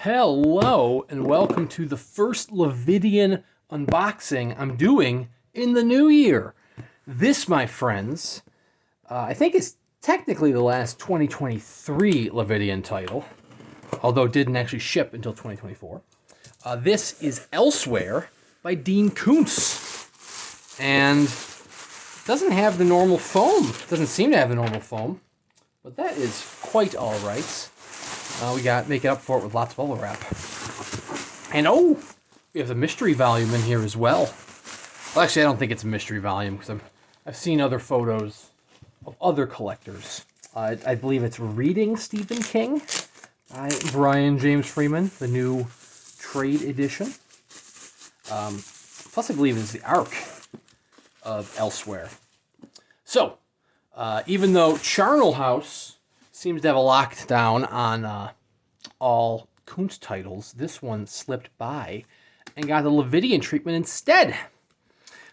Hello, and welcome to the first Lividian unboxing I'm doing in the new year. This, my friends, I think is technically the last 2023 Lividian title, although it didn't actually ship until 2024. This is Elsewhere by Dean Koontz, and it doesn't have the normal foam. It doesn't seem to have the normal foam, but that is quite all right. We got make it up for it with lots of bubble wrap. And we have the mystery volume in here as well. Well, actually, I don't think it's a mystery volume because I've seen other photos of other collectors. I believe it's Reading Stephen King by Brian James Freeman, the new trade edition. Plus, I believe it's the arc of Elsewhere. So, even though Charnel House seems to have a lockdown on all Koontz titles, this one slipped by and got the Lividian treatment instead.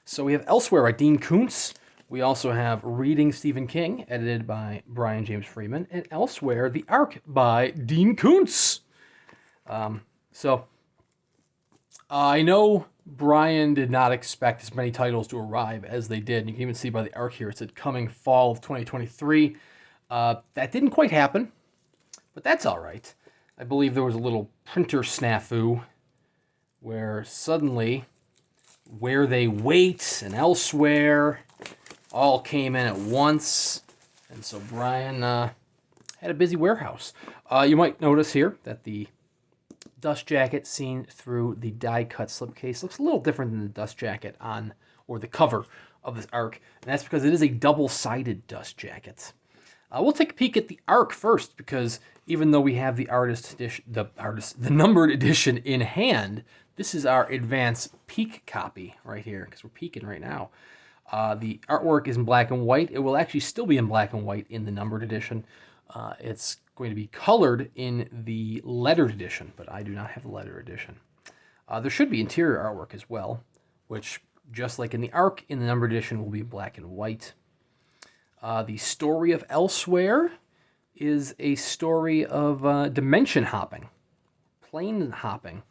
So we have Elsewhere by Dean Koontz. We also have Reading Stephen King, edited by Brian James Freeman, and Elsewhere, the arc by Dean Koontz. I know Brian did not expect as many titles to arrive as they did. You can even see by the arc here, it said coming fall of 2023. That didn't quite happen, but that's all right. I believe there was a little printer snafu where suddenly Where They Wait and Elsewhere all came in at once, and so Brian had a busy warehouse. You might notice here that the dust jacket seen through the die-cut slipcase looks a little different than the dust jacket on, or the cover of this arc, and that's because it is a double-sided dust jacket. We'll take a peek at the arc first, because even though we have the the numbered edition in hand, this is our advanced peek copy right here, because we're peeking right now. The artwork is in black and white. It will actually still be in black and white in the numbered edition. It's going to be colored in the lettered edition, but I do not have the lettered edition. There should be interior artwork as well, which, just like in the arc, in the numbered edition will be black and white. The story of Elsewhere is a story of dimension hopping, plane hopping,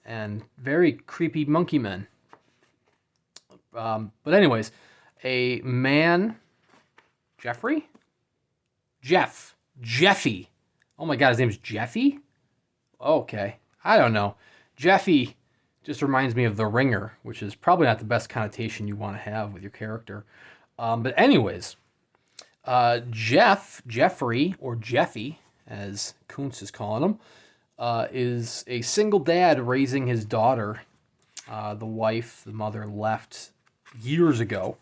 and very creepy monkey men. But anyways, a man, Jeffy? Oh my God, his name's Jeffy? Okay, I don't know. Jeffy just reminds me of The Ringer, which is probably not the best connotation you want to have with your character. But anyways, Jeffrey, or Jeffy, as Koontz is calling him, is a single dad raising his daughter. The mother left years ago,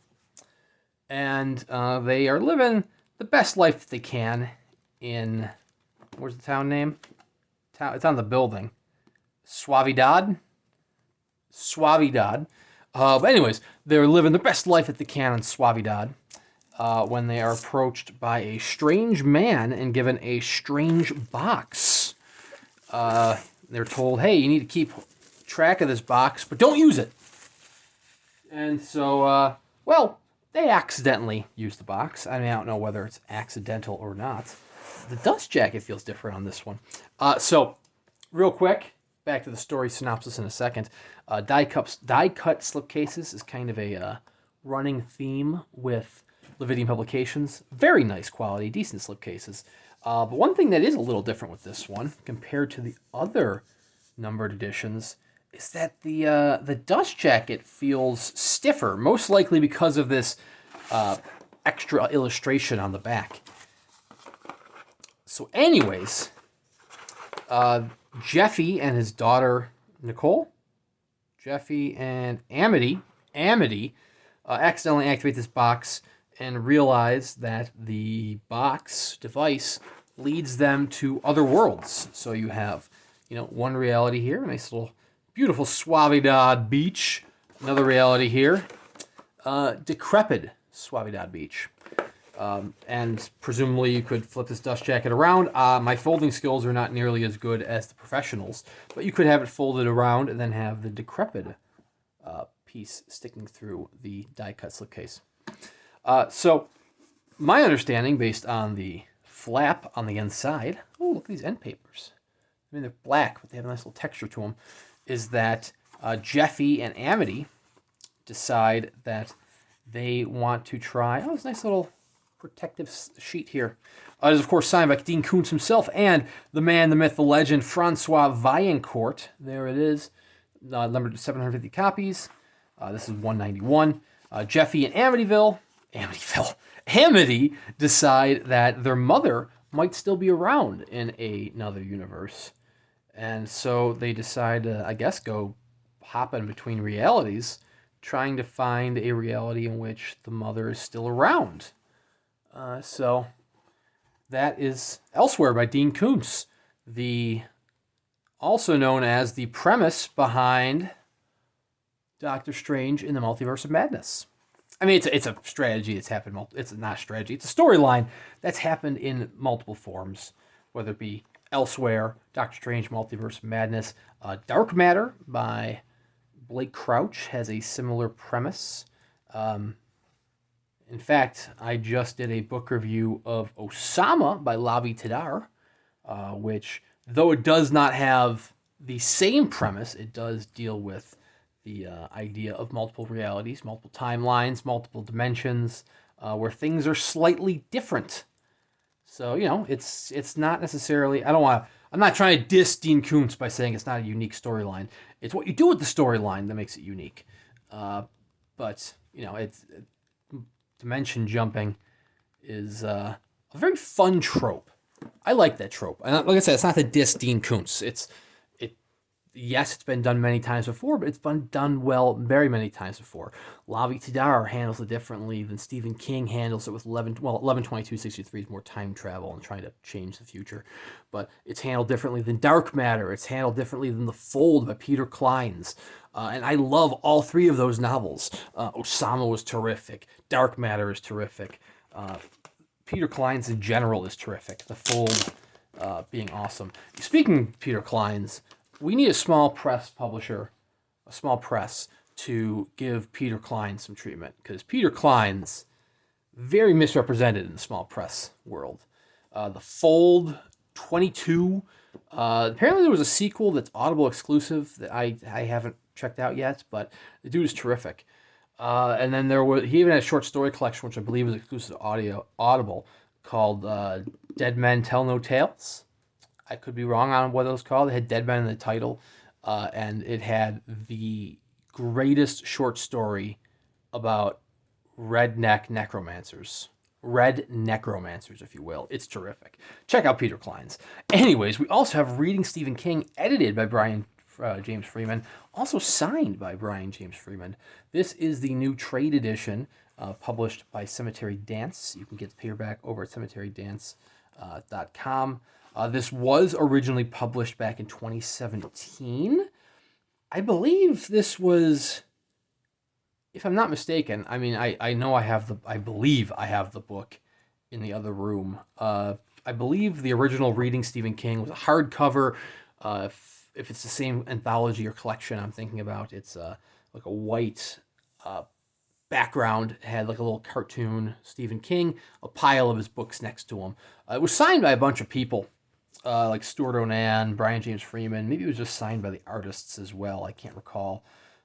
and they are living the best life that they can in, where's the town name? It's on the building. Suavidad. But anyways, they're living the best life that they can in Suavidad when they are approached by a strange man and given a strange box. They're told, hey, you need to keep track of this box, but don't use it. And so, they accidentally use the box. I mean, I don't know whether it's accidental or not. The dust jacket feels different on this one. So, real quick, back to the story synopsis in a second. Die-cut slipcases is kind of a running theme with Lividian Publications. Very nice quality, decent slipcases. But one thing that is a little different with this one, compared to the other numbered editions, is that the dust jacket feels stiffer, most likely because of this extra illustration on the back. So anyways, Jeffy and his daughter Nicole, Jeffy and Amity accidentally activate this box and realize that the box device leads them to other worlds. So you have, one reality here, a nice little beautiful Suavidad beach. Another reality here, decrepit Suavidad beach. And presumably you could flip this dust jacket around. My folding skills are not nearly as good as the professionals, but you could have it folded around and then have the decrepit piece sticking through the die-cut slipcase. So my understanding, based on the flap on the inside, look at these end papers. I mean, they're black, but they have a nice little texture to them, is that Jeffy and Amity decide that they want to try. Oh, this nice little protective sheet here. It is, of course, signed by Dean Koontz himself and the man, the myth, the legend, Francois Vallaincourt. There it is, numbered to 750 copies. This is 191. Jeffy and Amity decide that their mother might still be around in another universe. And so they decide to, I guess, go hopping between realities, trying to find a reality in which the mother is still around. So that is Elsewhere by Dean Koontz, also known as the premise behind Doctor Strange in the Multiverse of Madness. I mean, it's a strategy that's happened. It's not a strategy. It's a storyline that's happened in multiple forms, whether it be Elsewhere, Doctor Strange, Multiverse of Madness. Dark Matter by Blake Crouch has a similar premise. In fact, I just did a book review of Osama by Lavi Tadar, which, though it does not have the same premise, it does deal with the idea of multiple realities, multiple timelines, multiple dimensions, where things are slightly different. So, it's not necessarily, I'm not trying to diss Dean Koontz by saying it's not a unique storyline. It's what you do with the storyline that makes it unique. But, it's dimension jumping is a very fun trope. I like that trope. And like I said, it's not to diss Dean Koontz. Yes, it's been done many times before, but it's been done well very many times before. Lavi Tadar handles it differently than Stephen King handles it with 11/22/63 is more time travel and trying to change the future. But it's handled differently than Dark Matter. It's handled differently than The Fold by Peter Clines. And I love all three of those novels. Osama was terrific. Dark Matter is terrific. Peter Clines in general is terrific. The Fold being awesome. Speaking of Peter Clines, we need a small press publisher, a small press, to give Peter Clines some treatment, because Peter Clines, very misrepresented in the small press world. The Fold 22. Apparently there was a sequel that's Audible exclusive that I haven't checked out yet, but the dude is terrific. And then he even had a short story collection, which I believe is exclusive to Audible, called Dead Men Tell No Tales. I could be wrong on what it was called. It had Dead Men in the title, and it had the greatest short story about redneck necromancers. Red necromancers, if you will. It's terrific. Check out Peter Clines. Anyways, we also have Reading Stephen King, edited by Brian James Freeman, also signed by Brian James Freeman. This is the new trade edition, published by Cemetery Dance. You can get the paperback over at cemeterydance.com. This was originally published back in 2017. I believe this was, if I'm not mistaken, I mean, I believe I have the book in the other room. I believe the original Reading Stephen King was a hardcover. If it's the same anthology or collection I'm thinking about, it's like a white background, had like a little cartoon Stephen King, a pile of his books next to him. It was signed by a bunch of people. Like Stuart Onan, Brian James Freeman. Maybe it was just signed by the artists as well. I can't recall.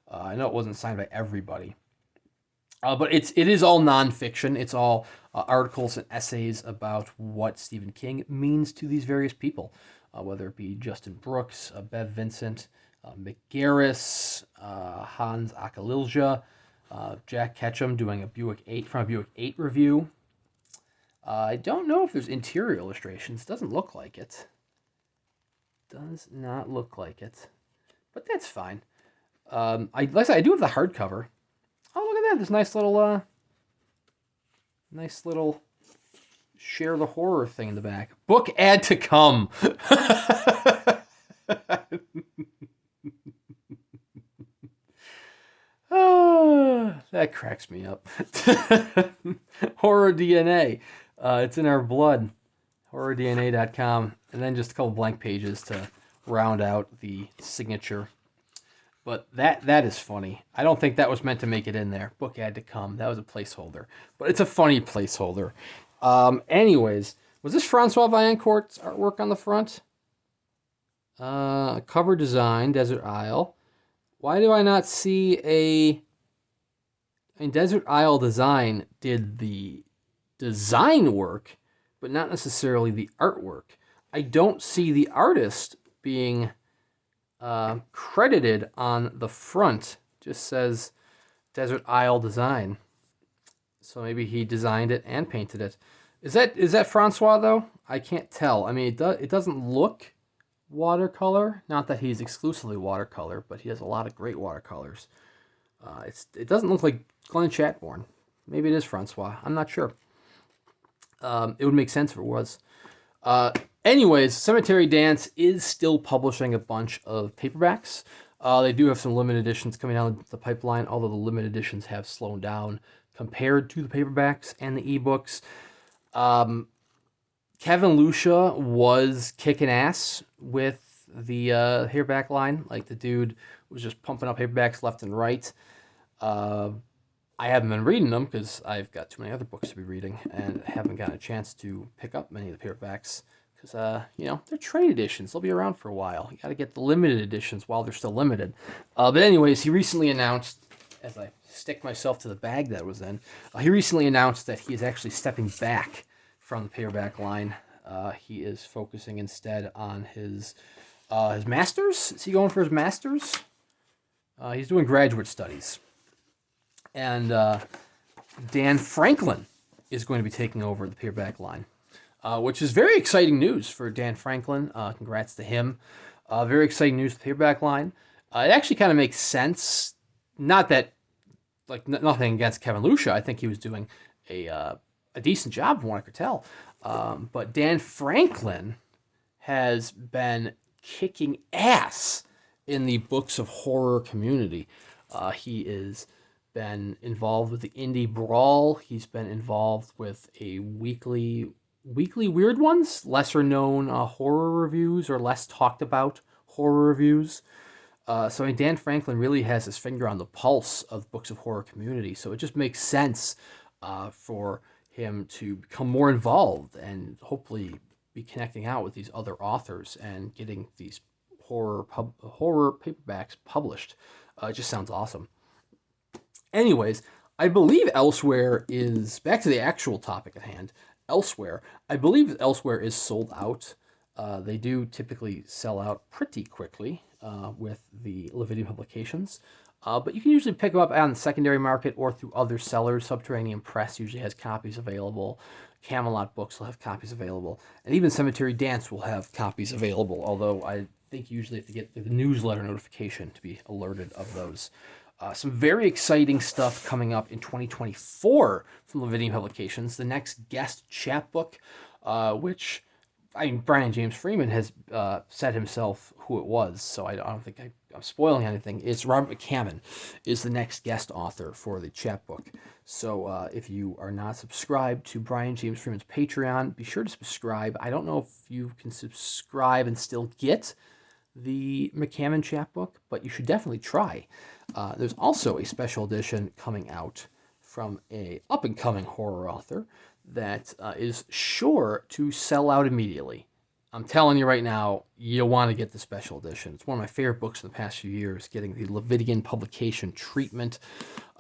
I know it wasn't signed by everybody. But it is all nonfiction. It's all articles and essays about what Stephen King means to these various people, whether it be Justin Brooks, Bev Vincent, Mick Garris, Hans Akalilja, Jack Ketchum doing a Buick 8 review. I don't know if there's interior illustrations. Doesn't look like it. Does not look like it. But that's fine. Like I said, I do have the hardcover. Oh, look at that. This nice little share the horror thing in the back. Book ad to come. That cracks me up. Horror DNA. It's in our blood. HorrorDNA.com. And then just a couple blank pages to round out the signature. But that is funny. I don't think that was meant to make it in there. Book ad to come. That was a placeholder. But it's a funny placeholder. Anyways, was this Francois Vaillancourt's artwork on the front? Cover design, Desert Isle. Why do I not see a... I mean, Desert Isle Design did the design work, but not necessarily the artwork. I don't see the artist being credited on the front. Just says Desert Isle Design. So maybe he designed it and painted it. Is that Francois though? I can't tell. I mean, it doesn't look watercolor. Not that he's exclusively watercolor, but he has a lot of great watercolors. It doesn't look like Glenn Chatborn. Maybe it is Francois. I'm not sure. It would make sense if it was. Anyways, Cemetery Dance is still publishing a bunch of paperbacks. They do have some limited editions coming down the pipeline, although the limited editions have slowed down compared to the paperbacks and the ebooks. Kevin Lucia was kicking ass with the paperback line. Like, the dude was just pumping up paperbacks left and right. I haven't been reading them because I've got too many other books to be reading and haven't gotten a chance to pick up many of the paperbacks because, they're trade editions. They'll be around for a while. You got to get the limited editions while they're still limited. But anyways, he recently announced, as I stick myself to the bag that was in, he recently announced that he is actually stepping back from the paperback line. He is focusing instead on his master's. Is he going for his master's? He's doing graduate studies. And Dan Franklin is going to be taking over the paperback line, which is very exciting news for Dan Franklin. Congrats to him. Very exciting news for the paperback line. It actually kind of makes sense. Not that, like, nothing against Kevin Lucia. I think he was doing a decent job from what I could tell. But Dan Franklin has been kicking ass in the books of horror community. He is been involved with the Indie Brawl. He's been involved with a weekly Weird Ones, lesser known horror reviews or less talked about horror reviews. So Dan Franklin really has his finger on the pulse of the books of horror community. So it just makes sense for him to become more involved and hopefully be connecting out with these other authors and getting these horror paperbacks published. It just sounds awesome. Anyways, I believe Elsewhere is, back to the actual topic at hand, Elsewhere. I believe Elsewhere is sold out. They do typically sell out pretty quickly with the Lividian Publications. But you can usually pick them up on the secondary market or through other sellers. Subterranean Press usually has copies available. Camelot Books will have copies available. And even Cemetery Dance will have copies available, although I think you usually have to get the newsletter notification to be alerted of those. Some very exciting stuff coming up in 2024 from Lividian Publications. The next guest chapbook, which, Brian James Freeman has said himself who it was, so I don't think I'm spoiling anything. It's Robert McCammon is the next guest author for the chapbook. So if you are not subscribed to Brian James Freeman's Patreon, be sure to subscribe. I don't know if you can subscribe and still get the McCammon chapbook, but you should definitely try. There's also a special edition coming out from a up-and-coming horror author that is sure to sell out immediately. I'm telling you right now, you'll want to get the special edition. It's one of my favorite books in the past few years, getting the Lividian publication treatment.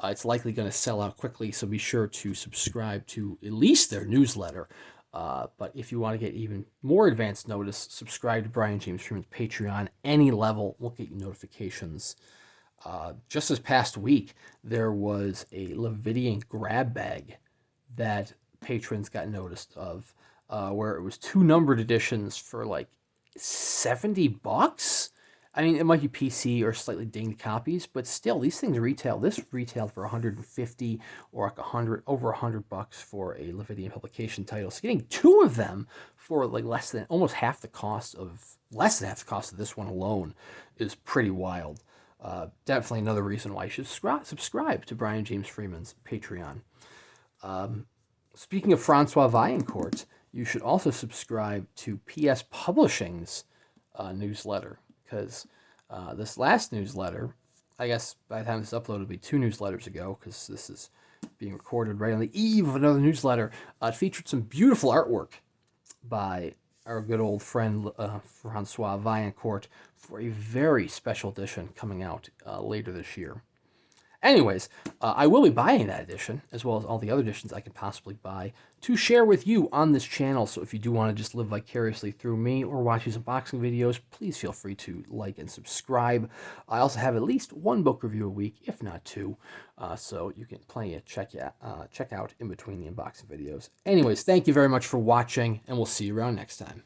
It's likely going to sell out quickly, so be sure to subscribe to at least their newsletter. But if you want to get even more advanced notice, subscribe to Brian James Freeman's Patreon. Any level will get you notifications. Just this past week, there was a Lividian grab bag that patrons got noticed of, where it was 2 numbered editions for like $70. I mean, it might be PC or slightly dinged copies, but still, these things retail. This retailed for $150 or like over $100 for a Lividian publication title. So getting 2 of them for like less than half the cost of this one alone is pretty wild. Definitely another reason why you should subscribe to Brian James Freeman's Patreon. Speaking of Francois Vallaincourt, you should also subscribe to PS Publishing's newsletter, because this last newsletter, I guess by the time this is uploaded, it'll be 2 newsletters ago, because this is being recorded right on the eve of another newsletter. It featured some beautiful artwork by our good old friend Francois Vallaincourt for a very special edition coming out later this year. Anyways, I will be buying that edition, as well as all the other editions I could possibly buy, to share with you on this channel. So if you do want to just live vicariously through me or watch these unboxing videos, please feel free to like and subscribe. I also have at least one book review a week, if not two, so you can plenty of check out in between the unboxing videos. Anyways, thank you very much for watching, and we'll see you around next time.